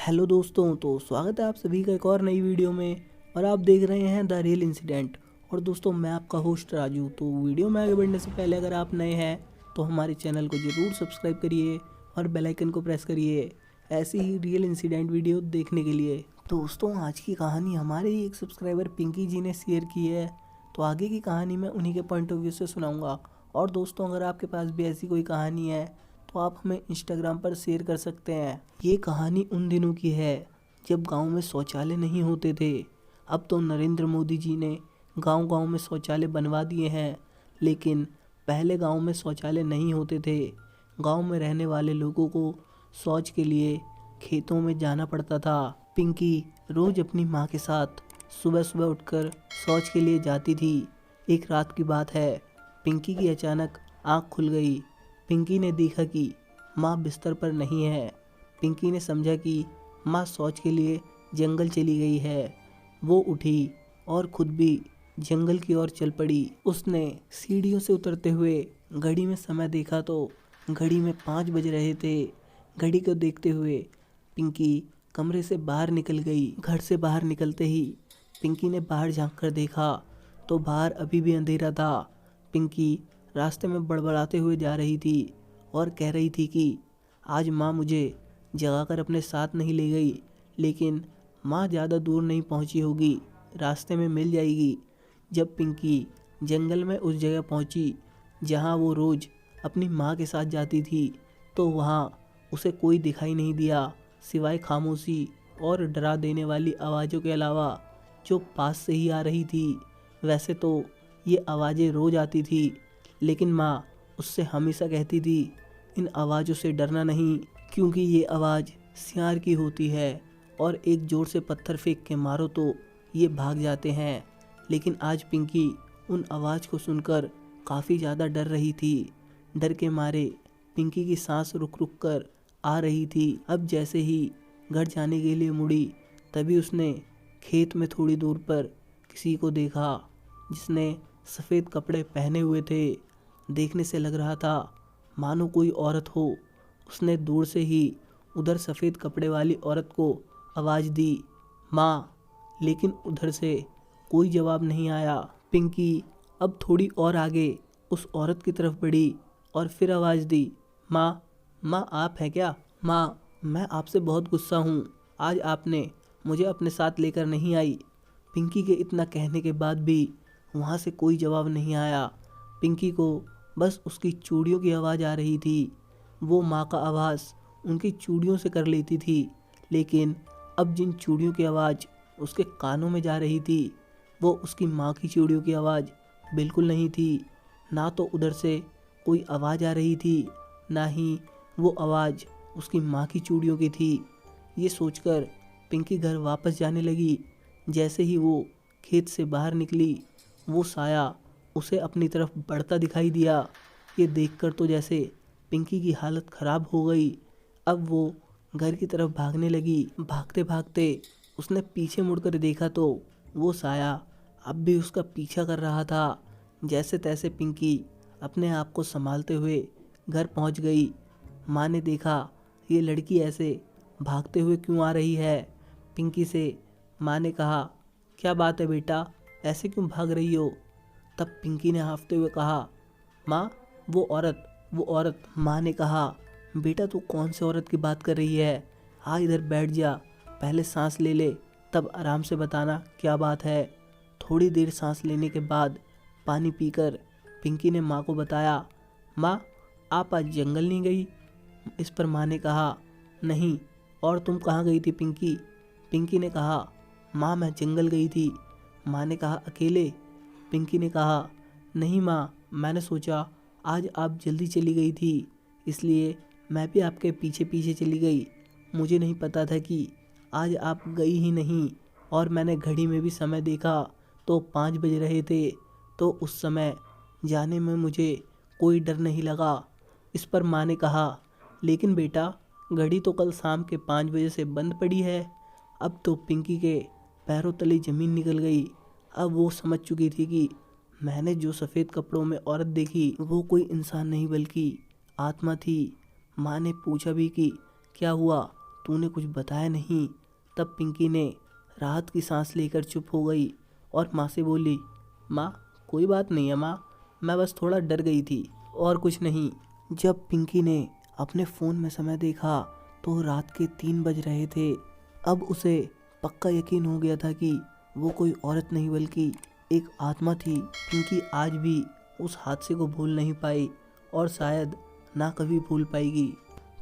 Hello दोस्तों, तो स्वागत है आप सभी का एक और नई वीडियो में। और आप देख रहे हैं द रियल इंसिडेंट। और दोस्तों, मैं आपका होस्ट राजू। तो वीडियो में आगे बढ़ने से पहले अगर आप नए हैं तो हमारे चैनल को ज़रूर सब्सक्राइब करिए और बेल आइकन को प्रेस करिए ऐसी ही रियल इंसिडेंट वीडियो देखने के लिए। दोस्तों, आज की कहानी हमारे ही एक सब्सक्राइबर पिंकी जी ने शेयर की है, तो आगे की कहानी मैं उन्हीं के पॉइंट ऑफ व्यू से सुनाऊँगा। और दोस्तों, अगर आपके पास भी ऐसी कोई कहानी है तो आप हमें इंस्टाग्राम पर शेयर कर सकते हैं। ये कहानी उन दिनों की है जब गांव में शौचालय नहीं होते थे। अब तो नरेंद्र मोदी जी ने गांव-गांव में शौचालय बनवा दिए हैं, लेकिन पहले गांव में शौचालय नहीं होते थे। गांव में रहने वाले लोगों को शौच के लिए खेतों में जाना पड़ता था। पिंकी रोज अपनी माँ के साथ सुबह-सुबह उठकर शौच के लिए जाती थी। एक रात की बात है, पिंकी की अचानक आँख खुल गई। पिंकी ने देखा कि माँ बिस्तर पर नहीं है। पिंकी ने समझा कि माँ शौच के लिए जंगल चली गई है। वो उठी और खुद भी जंगल की ओर चल पड़ी। उसने सीढ़ियों से उतरते हुए घड़ी में समय देखा तो घड़ी में 5 बज रहे थे। घड़ी को देखते हुए पिंकी कमरे से बाहर निकल गई। घर से बाहर निकलते ही पिंकी ने बाहर झांक कर देखा तो बाहर अभी भी अंधेरा था। पिंकी रास्ते में बड़बड़ाते हुए जा रही थी और कह रही थी कि आज माँ मुझे जगाकर अपने साथ नहीं ले गई, लेकिन माँ ज़्यादा दूर नहीं पहुँची होगी, रास्ते में मिल जाएगी। जब पिंकी जंगल में उस जगह पहुँची जहाँ वो रोज़ अपनी माँ के साथ जाती थी, तो वहाँ उसे कोई दिखाई नहीं दिया सिवाय खामोशी और डरा देने वाली आवाज़ों के अलावा, जो पास से ही आ रही थी। वैसे तो ये आवाज़ें रोज़ आती थी, लेकिन माँ उससे हमेशा कहती थी इन आवाज़ों से डरना नहीं, क्योंकि ये आवाज़ सियार की होती है और एक जोर से पत्थर फेंक के मारो तो ये भाग जाते हैं। लेकिन आज पिंकी उन आवाज़ को सुनकर काफ़ी ज़्यादा डर रही थी। डर के मारे पिंकी की सांस रुक रुक कर आ रही थी। अब जैसे ही घर जाने के लिए मुड़ी, तभी उसने खेत में थोड़ी दूर पर किसी को देखा जिसने सफ़ेद कपड़े पहने हुए थे। देखने से लग रहा था मानो कोई औरत हो। उसने दूर से ही उधर सफ़ेद कपड़े वाली औरत को आवाज़ दी, माँ, लेकिन उधर से कोई जवाब नहीं आया। पिंकी अब थोड़ी और आगे उस औरत की तरफ बढ़ी और फिर आवाज़ दी, माँ, माँ आप हैं क्या? माँ, मैं आपसे बहुत गुस्सा हूँ, आज आपने मुझे अपने साथ लेकर नहीं आई। पिंकी के इतना कहने के बाद भी वहाँ से कोई जवाब नहीं आया। पिंकी को बस उसकी चूड़ियों की आवाज़ आ रही थी। वो माँ का आवाज़ उनकी चूड़ियों से कर लेती थी, लेकिन अब जिन चूड़ियों की आवाज़ उसके कानों में जा रही थी, वो उसकी माँ की चूड़ियों की आवाज़ बिल्कुल नहीं थी। ना तो उधर से कोई आवाज़ आ रही थी, ना ही वो आवाज़ उसकी माँ की चूड़ियों की थी। ये सोचकर पिंकी घर वापस जाने लगी। जैसे ही वो खेत से बाहर निकली, वो साया उसे अपनी तरफ बढ़ता दिखाई दिया। ये देखकर तो जैसे पिंकी की हालत ख़राब हो गई। अब वो घर की तरफ भागने लगी। भागते भागते उसने पीछे मुड़कर देखा तो वो साया अब भी उसका पीछा कर रहा था। जैसे तैसे पिंकी अपने आप को संभालते हुए घर पहुंच गई। माँ ने देखा ये लड़की ऐसे भागते हुए क्यों आ रही है। पिंकी से माँ ने कहा, क्या बात है बेटा, ऐसे क्यों भाग रही हो? तब पिंकी ने हाँफते हुए कहा, माँ, वो औरत। माँ ने कहा, बेटा तू कौन से औरत की बात कर रही है? आ इधर बैठ जा, पहले सांस ले ले, तब आराम से बताना क्या बात है। थोड़ी देर सांस लेने के बाद पानी पीकर पिंकी ने माँ को बताया, माँ, आप आज जंगल नहीं गई? इस पर माँ ने कहा, नहीं, और तुम कहाँ गई थी पिंकी? पिंकी ने कहा, माँ मैं जंगल गई थी। माँ ने कहा, अकेले? पिंकी ने कहा, नहीं माँ, मैंने सोचा आज आप जल्दी चली गई थी, इसलिए मैं भी आपके पीछे पीछे चली गई। मुझे नहीं पता था कि आज आप गई ही नहीं, और मैंने घड़ी में भी समय देखा तो 5 बज रहे थे, तो उस समय जाने में मुझे कोई डर नहीं लगा। इस पर माँ ने कहा, लेकिन बेटा घड़ी तो कल शाम के 5 बजे से बंद पड़ी है। अब तो पिंकी के पैरों तले ज़मीन निकल गई। अब वो समझ चुकी थी कि मैंने जो सफ़ेद कपड़ों में औरत देखी वो कोई इंसान नहीं बल्कि आत्मा थी। माँ ने पूछा भी कि क्या हुआ, तूने कुछ बताया नहीं। तब पिंकी ने राहत की सांस लेकर चुप हो गई और माँ से बोली, माँ कोई बात नहीं है माँ, मैं बस थोड़ा डर गई थी और कुछ नहीं। जब पिंकी ने अपने फ़ोन में समय देखा तो रात के 3 बज रहे थे। अब उसे पक्का यकीन हो गया था कि वो कोई औरत नहीं बल्कि एक आत्मा थी। पिंकी आज भी उस हादसे को भूल नहीं पाई और शायद ना कभी भूल पाएगी।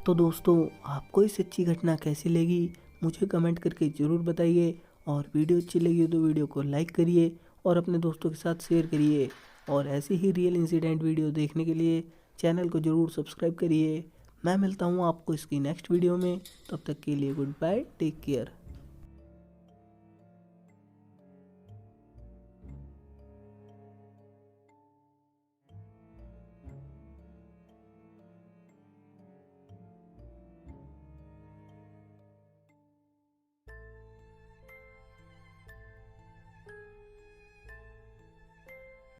तो दोस्तों, आपको ये सच्ची घटना कैसी लगी मुझे कमेंट करके ज़रूर बताइए, और वीडियो अच्छी लगी तो वीडियो को लाइक करिए और अपने दोस्तों के साथ शेयर करिए, और ऐसे ही रियल इंसिडेंट वीडियो देखने के लिए चैनल को ज़रूर सब्सक्राइब करिए। मैं मिलता हूँ आपको इसकी नेक्स्ट वीडियो में, तब तक के लिए गुड बाय, टेक केयर।